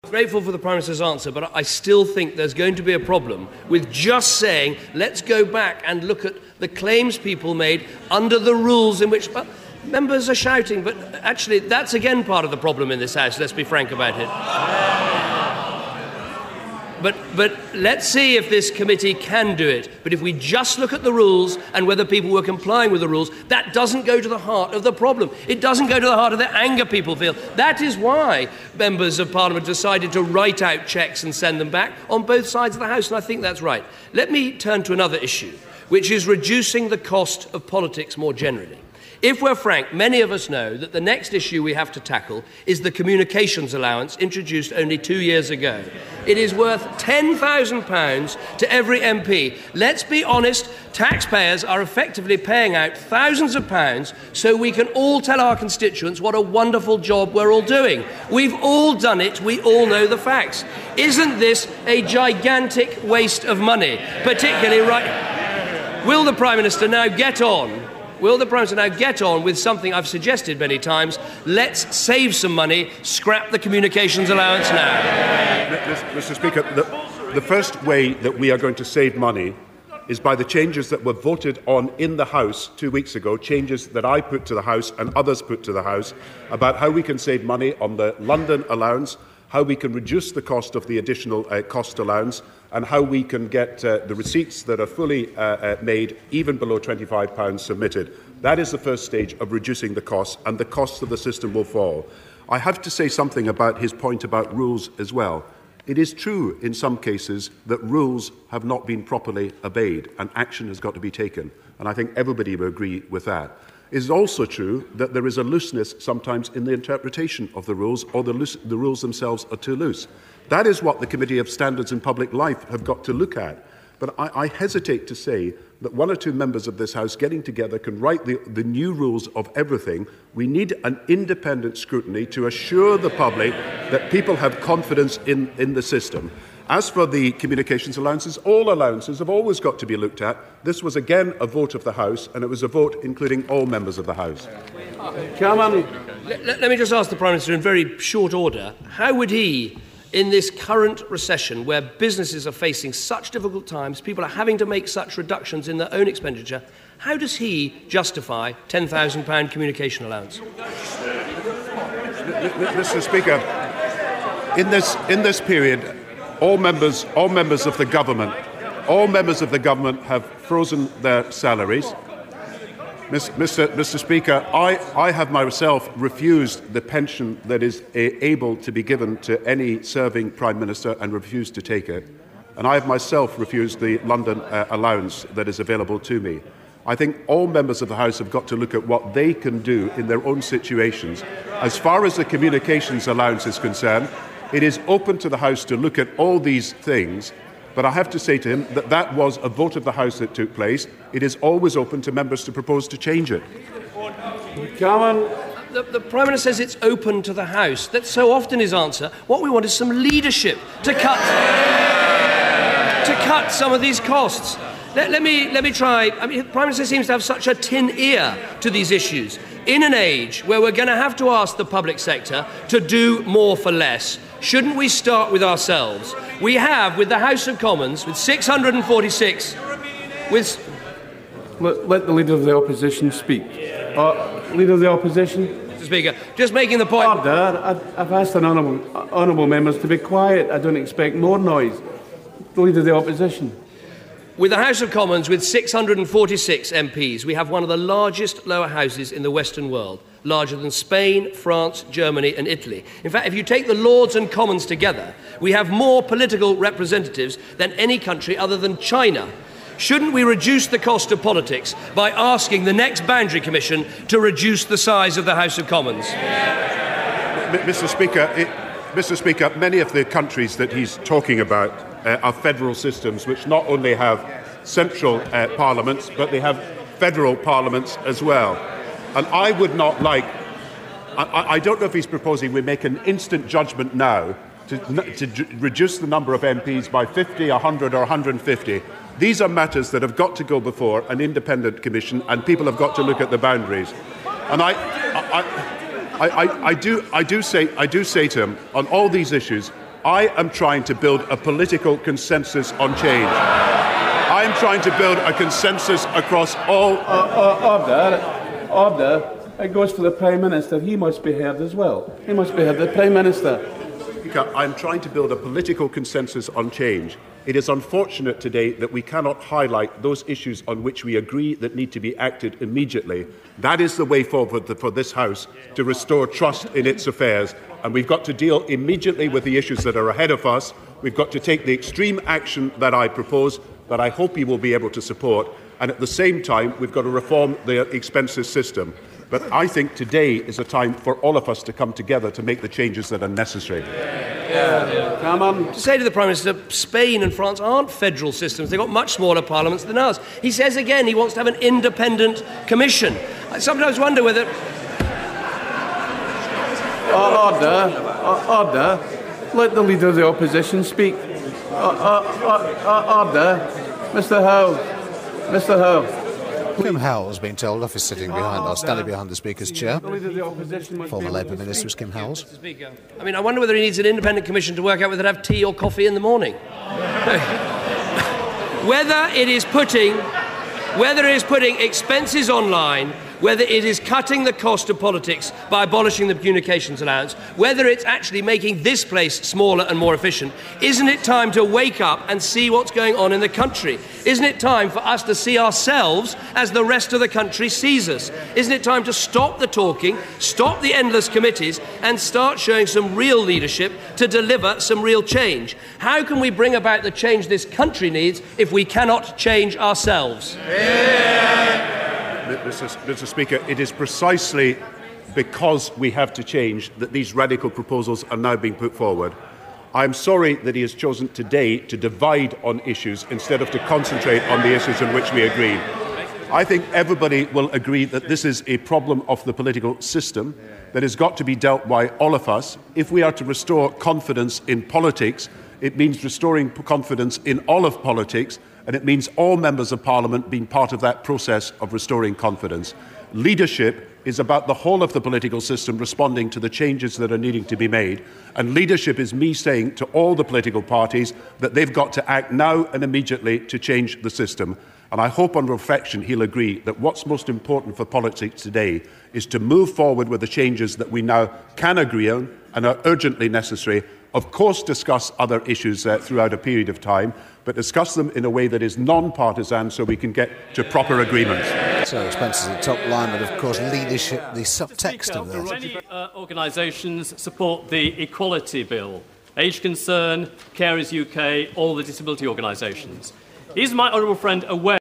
Grateful for the Prime Minister's answer, but I still think there's going to be a problem with just saying, let's go back and look at the claims people made under the rules in which... Well, members are shouting, but actually that's again part of the problem in this House, let's be frank about it. But let's see if this committee can do it. But if we just look at the rules and whether people were complying with the rules, that doesn't go to the heart of the problem. It doesn't go to the heart of the anger people feel. That is why members of Parliament decided to write out cheques and send them back on both sides of the House, and I think that's right. Let me turn to another issue, which is reducing the cost of politics more generally. If we're frank, many of us know that the next issue we have to tackle is the communications allowance introduced only 2 years ago. It is worth £10,000 to every MP. Let's be honest, taxpayers are effectively paying out thousands of pounds so we can all tell our constituents what a wonderful job we're all doing. We've all done it, we all know the facts. Isn't this a gigantic waste of money? Particularly right... Will the Prime Minister now get on? Will the Prime Minister now get on with something I've suggested many times? Let's save some money, scrap the communications allowance now. Mr. Speaker, the first way that we are going to save money is by the changes that were voted on in the House 2 weeks ago, changes that I put to the House and others put to the House, about how we can save money on the London allowance, how we can reduce the cost of the additional cost allowance, and how we can get the receipts that are fully made, even below £25, submitted. That is the first stage of reducing the costs, and the costs of the system will fall. I have to say something about his point about rules as well. It is true in some cases that rules have not been properly obeyed and action has got to be taken, and I think everybody will agree with that. It is also true that there is a looseness sometimes in the interpretation of the rules, or the rules themselves are too loose. That is what the Committee of Standards in Public Life have got to look at. But I hesitate to say that one or two members of this House getting together can write the new rules of everything. We need an independent scrutiny to assure the public that people have confidence in the system. As for the communications allowances, all allowances have always got to be looked at. This was again a vote of the House, and it was a vote including all members of the House. Let me just ask the Prime Minister in very short order, how would he, in this current recession where businesses are facing such difficult times, people are having to make such reductions in their own expenditure, how does he justify £10,000 communication allowance? Mr. Speaker, in this period, all members of the government have frozen their salaries. Mr. Speaker, I have myself refused the pension that is able to be given to any serving Prime Minister and refused to take it. And I have myself refused the London allowance that is available to me. I think all members of the House have got to look at what they can do in their own situations. As far as the communications allowance is concerned, it is open to the House to look at all these things. But I have to say to him that that was a vote of the House that took place. It is always open to members to propose to change it. The Prime Minister says it's open to the House. That's so often his answer. What we want is some leadership to cut some of these costs. Let me try. I mean, the Prime Minister seems to have such a tin ear to these issues. In an age where we're going to have to ask the public sector to do more for less, shouldn't we start with ourselves? We have, with the House of Commons, with 646... Let the Leader of the Opposition speak. Leader of the Opposition? Mr. Speaker, just making the point... Order. I've asked an honourable members to be quiet. I don't expect more noise. The Leader of the Opposition. With the House of Commons, with 646 MPs, we have one of the largest lower houses in the Western world, larger than Spain, France, Germany and Italy. In fact, if you take the Lords and Commons together, we have more political representatives than any country other than China. Shouldn't we reduce the cost of politics by asking the next Boundary Commission to reduce the size of the House of Commons? Mr. Speaker, many of the countries that he's talking about are federal systems which not only have central parliaments, but they have federal parliaments as well. And I would not like... I don't know if he's proposing we make an instant judgment now to reduce the number of MPs by 50, 100 or 150. These are matters that have got to go before an independent commission, and people have got to look at the boundaries. And I do say to him, on all these issues, I am trying to build a political consensus on change. I am trying to build a consensus across all... Order. It goes for the Prime Minister. He must be heard as well. He must be heard, the Prime Minister. Speaker, I am trying to build a political consensus on change. It is unfortunate today that we cannot highlight those issues on which we agree that need to be acted immediately. That is the way forward for this House to restore trust in its affairs. And we've got to deal immediately with the issues that are ahead of us. We've got to take the extreme action that I propose, that I hope you will be able to support. And at the same time, we've got to reform the expenses system. But I think today is a time for all of us to come together to make the changes that are necessary. Come on. To say to the Prime Minister, Spain and France aren't federal systems. They've got much smaller parliaments than ours. He says again he wants to have an independent commission. I sometimes wonder whether... Order. Let the Leader of the Opposition speak. Order. Mr Howe. Kim Howell has been told off is sitting behind us, standing behind the Speaker's chair. Former Labour Minister was Kim Howells. I mean, I wonder whether he needs an independent commission to work out whether to have tea or coffee in the morning. Whether it is putting expenses online, whether it is cutting the cost of politics by abolishing the communications allowance, whether it's actually making this place smaller and more efficient, isn't it time to wake up and see what's going on in the country? Isn't it time for us to see ourselves as the rest of the country sees us? Isn't it time to stop the talking, stop the endless committees, and start showing some real leadership to deliver some real change? How can we bring about the change this country needs if we cannot change ourselves? Mr. Speaker, it is precisely because we have to change that these radical proposals are now being put forward. I am sorry that he has chosen today to divide on issues instead of to concentrate on the issues on which we agree. I think everybody will agree that this is a problem of the political system that has got to be dealt by all of us. If we are to restore confidence in politics, it means restoring confidence in all of politics, and it means all members of Parliament being part of that process of restoring confidence. Leadership is about the whole of the political system responding to the changes that are needing to be made. And leadership is me saying to all the political parties that they've got to act now and immediately to change the system. And I hope on reflection he'll agree that what's most important for politics today is to move forward with the changes that we now can agree on and are urgently necessary. Of course, discuss other issues throughout a period of time, but discuss them in a way that is non-partisan so we can get to proper agreements. So expenses at the top line, but of course leadership, the subtext of that. Many organisations support the Equality Bill. Age Concern, Carers UK, all the disability organisations. Is my honourable friend aware